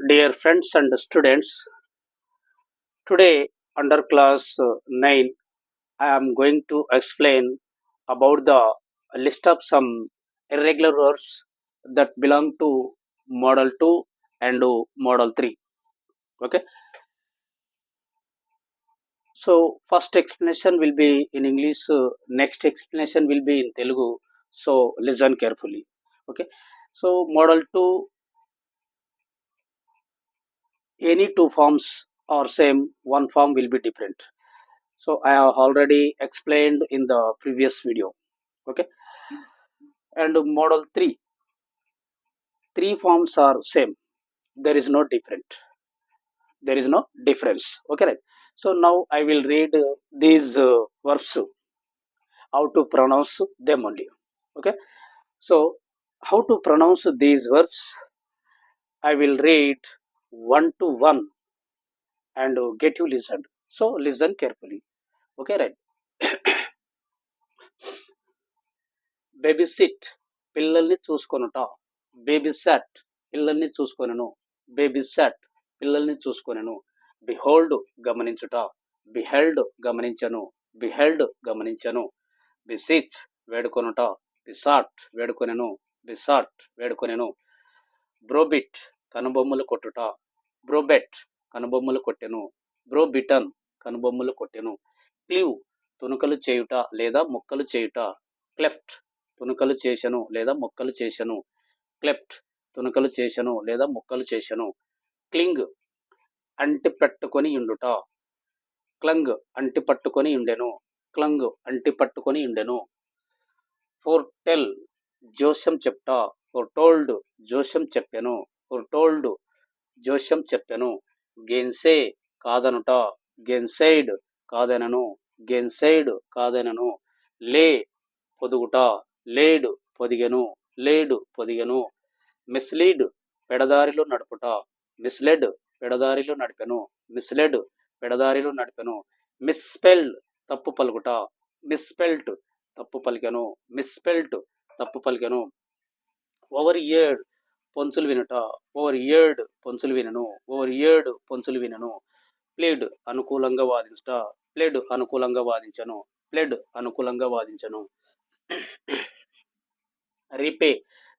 Dear friends and students, today under class 9, I am going to explain about the list of some irregular verbs that belong to Model 2 and Model 3. Okay, so first explanation will be in English, next explanation will be in Telugu. So listen carefully. Okay, so Model 2, any two forms are same, one form will be different. So I have already explained in the previous video. Okay, and model 3, three forms are same, there is no different, there is no difference. Okay, right? So now I will read these verbs, how to pronounce them only. Okay, so how to pronounce these verbs, I will read one to one and get you listened. So listen carefully. Okay, right? Baby SIT, పిల్లల్ని చూసుకొనుట. Baby సాట్, పిల్లల్ని చూసుకొనెను. Baby సాట్, పిల్లల్ని చూసుకొనెను. Behold, గమనించుట. Beheld, గమనించను. Beheld, గమనించను. బిసిచ్, వేడుకొనుట. బిసాట్, వేడుకొనెను. బిసాట్, వేడుకొనెను. బ్రోబిట్, కనుబొమ్మలు కొట్టుట. బ్రోబెట్, కనుబొమ్మలు కొట్టెను. బ్రోబిటన్, కనుబొమ్మలు కొట్టెను. Cleave, తునుకలు చేయుట లేదా ముక్కలు చేయుట. క్లెఫ్ట్, తునుకలు చేసెను లేదా ముక్కలు చేసెను. క్లెఫ్ట్, తునుకలు చేసెను లేదా ముక్కలు చేసెను. క్లింగ్, అంటి పెట్టుకొని ఉండుట. క్లంగ్, అంటి పట్టుకొని ఉండెను. క్లంగ్, అంటి పట్టుకొని ఉండెను. ఫోర్టెల్, జోస్యం చెప్ట. ఫోర్టోల్డ్, జోస్యం చెప్పెను. ఫోర్టోల్డ్, జోస్యం చెప్పెను. గేన్సే, కాదనుట. గేన్సైడ్, కాదనను. గేన్సైడ్, కాదనను. లే, పొదుగుట. లేడ్, పొదిగెను. లేడు, పొదిగెను. మిస్లీడ్, పెడదారిలో నడుపుట. మిస్లెడ్, పెడదారిలో నడిపెను. మిస్లెడ్, పెడదారిలో నడిపెను. మిస్స్పెల్డ్, తప్పు పలుకుట. మిస్స్పెల్ట్, తప్పు పలికెను. మిస్స్పెల్ట్, తప్పు పలికెను. ఓవర్ ఇయర్డ్, పొంచులు వినుట. ఓవర్ ఇయర్డ్, పొంచులు వినను. ఓవర్ ఇయర్డ్, పొంచులు వినను. ప్లేడ్, అనుకూలంగా వాదించుట. ప్లేడ్, అనుకూలంగా వాదించను. ప్లేడ్, అనుకూలంగా వాదించను. రీపే,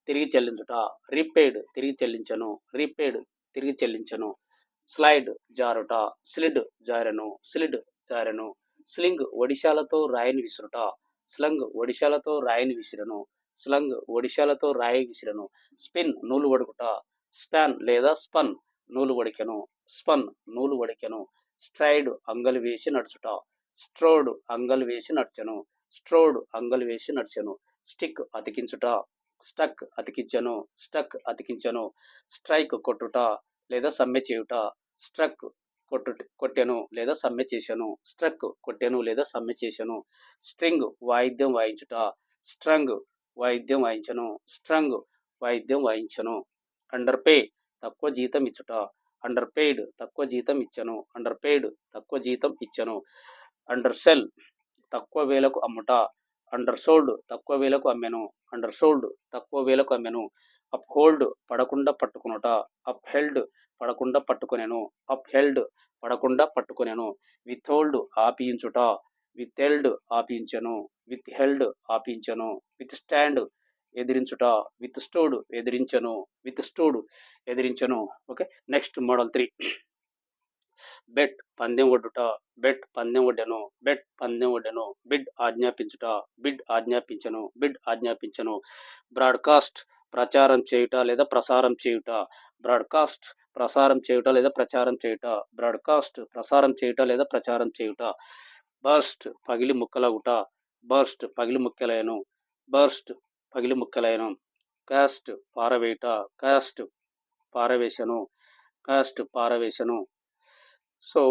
తిరిగి చెల్లించుట. రీపేడ్, తిరిగి చెల్లించను. రీపేడ్, తిరిగి చెల్లించను. స్లైడ్, జారుట. స్లిడ్, జారెను. స్లిడ్, జారెను. స్లింగ్, ఒడిశాలతో రాయిని విసురుట. స్లంగ్, ఒడిశాలతో రాయిని విసిరను. స్లంగ్, ఒడిశాలతో రాయి విసిరను. స్పిన్, నూలు వడుకుట. స్పాన్ లేదా స్పన్, నూలు వడికెను. స్పన్, నూలు వడికెను. స్ట్రైడ్, అంగలు వేసి నడుచుట. స్ట్రోడ్, అంగలు వేసి నడిచెను. స్ట్రోడ్, అంగలు వేసి నడిచెను. స్టిక్, అతికించుట. స్టక్, అతికించను. స్టక్, అతికించను. స్ట్రైక్, కొట్టుట లేదా సమ్మె చేయుట. స్ట్రక్, కొట్టెను లేదా సమ్మె చేశాను. స్ట్రక్, కొట్టెను లేదా సమ్మె చేశాను. స్ట్రింగ్, వాయిద్యం వాయించుట. స్ట్రంగ్, వాయిద్యం వాయించను. స్ట్రంగ్, వాయిద్యం వాయించను. అండర్ పే, తక్కువ జీతం ఇచ్చుట. అండర్ పెయిడ్, తక్కువ జీతం ఇచ్చను. అండర్ పెయిడ్, తక్కువ జీతం ఇచ్చను. అండర్ సెల్, తక్కువ వేలకు అమ్ముట. అండర్ సోల్డ్, తక్కువ వేలకు అమ్మెను. అండర్ సోల్డ్, తక్కువ వేలకు అమ్మెను. అప్ హోల్డ్, పడకుండా పట్టుకునుట. అప్ హెల్డ్, పడకుండా పట్టుకొనెను. అప్ హెల్డ్, పడకుండా పట్టుకొనెను. విత్ హోల్డ్, ఆపించుట. విత్ హెల్డ్, ఆపించను. విత్ హెల్డ్, ఆపించను. విత్ స్టాండ్, ఎదిరించుట. విత్ స్టూడ్, ఎదిరించను. విత్ స్టూడ్, ఎదిరించను. Okay, next model 3. బెట్, పందెం ఒడ్డుట. బెట్, పందెం ఒడ్డెను. బెట్, పందెం ఒడ్డెను. బిడ్, ఆజ్ఞాపించుట. బిడ్, ఆజ్ఞాపించను. బిడ్, ఆజ్ఞాపించను. బ్రాడ్కాస్ట్, ప్రచారం చేయుట లేదా ప్రసారం చేయుట. బ్రాడ్కాస్ట్, ప్రసారం చేయుట లేదా ప్రచారం చేయుట. బ్రాడ్కాస్ట్, ప్రసారం చేయుట లేదా ప్రచారం చేయుట. బర్స్ట్, పగిలి ముక్కలగుట. బర్స్ట్, పగిలి ముక్కలైను. బర్స్ట్, పగిలి ముక్కలైను. కాస్ట్, పారవేయుట. కాస్ట్, పారవేశను. కాస్ట్, పారవేశను. సో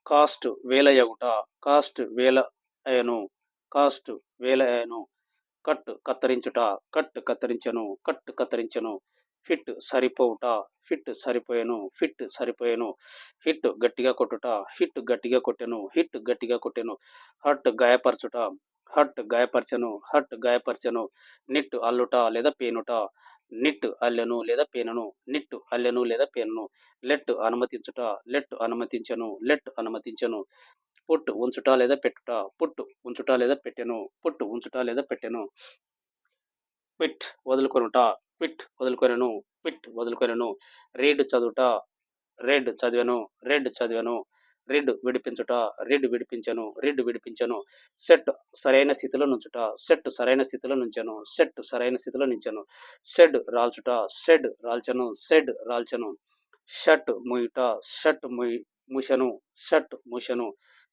కాస్ట్, వేలయగుట. కాస్ట్, వేల అయను. కాస్ట్, వేల అయను. కట్, కత్తిరించుట. కట్, కత్తిరించను. కట్, కత్తిరించను. ఫిట్, సరిపోవుట. ఫిట్, సరిపోయెను. ఫిట్, సరిపోయెను. హిట్, గట్టిగా కొట్టుట. హిట్, గట్టిగా కొట్టెను. హిట్, గట్టిగా కొట్టెను. హట్, గాయపరచుట. హట్, గాయపరచను. హట్, గాయపరచను. నిట్, అల్లుట లేదా పేనుట. నిట్ అల్లెను లేదా పేనను, నిట్ అల్లెను లేదా పేనను. లెట్ అనుమతించుట, లెట్ అనుమతించెను, లెట్ అనుమతించెను. పుట్ ఉంచుట లేదా పెట్టుట, పుట్టు ఉంచుట లేదా పెట్టెను, పుట్టు ఉంచుట లేదా పెట్టెను. క్విట్ వదులుకొనుట, క్విట్ వదులుకొనెను, క్విట్ వదులుకొనెను. రీడ్ చదువుట, రెడ్ చదివాను, రెడ్ చదివాను. రిడ్ విడిపించుట, రిడ్ విడిపించను, రిడ్ విడిపించను. సెట్ సరైన స్థితిలో నుంచుట, సెట్ సరైన స్థితిలో నుంచెను, సెట్ సరైన స్థితిలో నుంచెను. షెడ్ రాల్చుట, షెడ్ రాల్చెను, షెడ్ రాల్చెను. షర్ట్ మూయుట, షర్ట్ మూసెను, షర్ట్ మూసెను.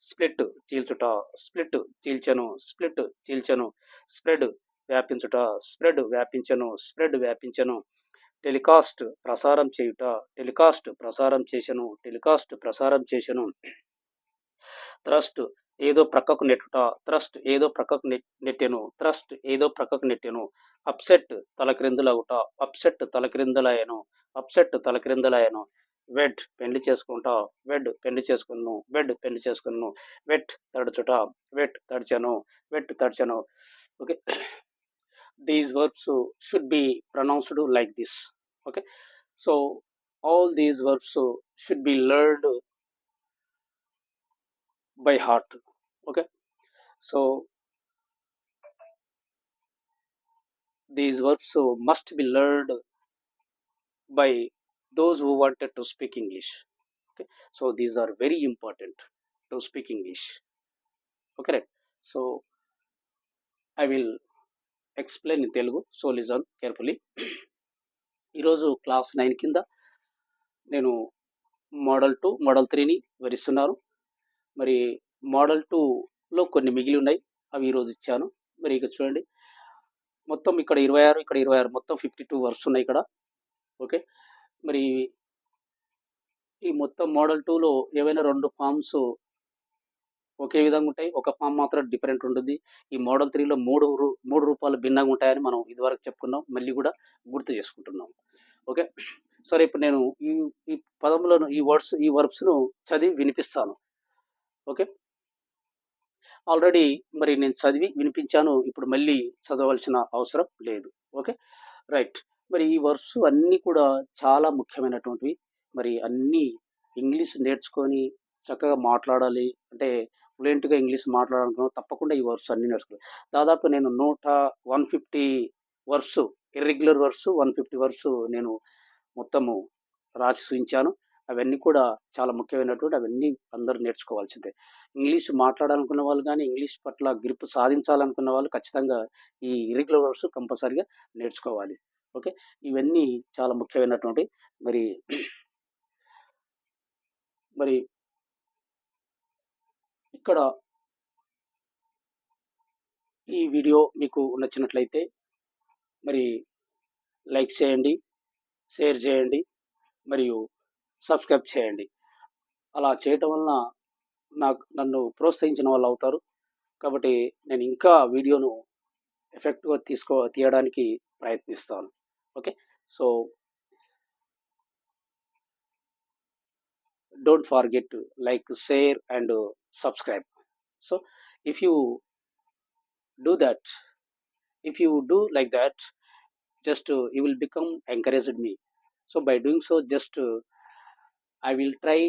స్ప్లిట్ చీల్చుట, స్ప్లిట్ చీల్చెను, స్ప్లిట్ చీల్చెను. స్ప్రెడ్ వ్యాపించుట, స్ప్రెడ్ వ్యాపించెను, స్ప్రెడ్ వ్యాపించెను. టెలికాస్ట్ ప్రసారం చేయుట, టెలికాస్ట్ ప్రసారం చేసెను, టెలికాస్ట్ ప్రసారం చేసెను. థ్రస్ట్ ఏదో ప్రక్కకు నెట్టుట, థ్రస్ట్ ఏదో ప్రక్కకు నెట్టెను, థ్రస్ట్ ఏదో ప్రక్కకు నెట్టెను. అప్సెట్ తలక్రిందులవుట, అప్సెట్ తలక్రిందులయ్యను, అప్సెట్ తలక్రిందులయ్యను. వెడ్ పెళ్లి చేసుకుంటా, వెడ్ పెళ్లి చేసుకును, వెడ్ పెళ్లి చేసుకును. వెట్ తడుచుట, వెట్ తడిచెను, వెట్ తడిచెను. Okay, these verbs should be pronounced like this. Okay, so all these verbs should be learned by heart. Okay, so these verbs must be learned by those who wanted to speak English. Okay, so these are very important to speak English. Okay, right? So I will explain in Telugu, so listen carefully. ఈరోజు class 9 కింద నేను model 2 model 3ని వివరిస్తున్నాను. మరి model 2లో కొన్ని మిగిలి ఉన్నాయి, అవి ఈరోజు ఇచ్చాను. మరి ఇక చూడండి, మొత్తం ఇక్కడ 26, ఇక్కడ 26, మొత్తం 52 వర్డ్స్ ఉన్నాయి ఇక్కడ. ఓకే, మరి ఈ మొత్తం మోడల్ 2లో ఏవైనా 2 ఫామ్స్ ఒకే విధంగా ఉంటాయి, ఒక ఫామ్ మాత్రం డిఫరెంట్ ఉంటుంది. ఈ మోడల్ 3లో మూడు రూపాలు భిన్నంగా ఉంటాయని మనం ఇదివరకు చెప్పుకున్నాం, మళ్ళీ కూడా గుర్తు చేసుకుంటున్నాం. ఓకే, సరే, ఇప్పుడు నేను ఈ ఈ పదములను, ఈ వర్బ్స్ను చదివి వినిపిస్తాను. ఓకే, ఆల్రెడీ మరి నేను చదివి వినిపించాను, ఇప్పుడు మళ్ళీ చదవలసిన అవసరం లేదు. Okay, right. మరి ఈ వర్బ్స్ అన్నీ కూడా చాలా ముఖ్యమైనటువంటివి. మరి అన్నీ ఇంగ్లీష్ నేర్చుకొని చక్కగా మాట్లాడాలి అంటే, ఫ్లూయెంట్గా ఇంగ్లీష్ మాట్లాడాలనుకున్నాం, తప్పకుండా ఈ వర్బ్స్ అన్నీ నేర్చుకోవాలి. దాదాపు నేను 150 వర్బ్స్, ఇర్రెగ్యులర్ వర్బ్స్ 150 వర్బ్స్ నేను మొత్తము రాసి చూపించాను. అవన్నీ కూడా చాలా ముఖ్యమైనటువంటి, అవన్నీ అందరూ నేర్చుకోవాల్సిందే. ఇంగ్లీష్ మాట్లాడాలనుకున్న వాళ్ళు కానీ, ఇంగ్లీష్ పట్ల గ్రిప్ సాధించాలనుకున్న వాళ్ళు ఖచ్చితంగా ఈ ఇర్రెగ్యులర్ వర్బ్స్ కంపల్సరీగా నేర్చుకోవాలి. ఓకే, ఇవన్నీ చాలా ముఖ్యమైనటువంటి. మరి మరి ఇక్కడ ఈ వీడియో మీకు నచ్చినట్లయితే మరి లైక్ చేయండి, షేర్ చేయండి, మరియు సబ్స్క్రైబ్ చేయండి. అలా చేయటం వలన నన్ను ప్రోత్సహించిన వాళ్ళు అవుతారు. కాబట్టి నేను ఇంకా వీడియోను ఎఫెక్ట్గా తీయడానికి ప్రయత్నిస్తాను. Okay, so don't forget to like, share and subscribe. So if you do that, if you do like that, just you will become encouraged me. So by doing so, just I will try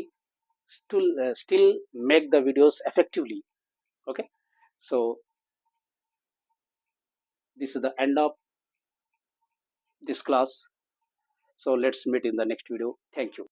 to still make the videos effectively. Okay, so this is the end of this class. So let's meet in the next video. Thank you.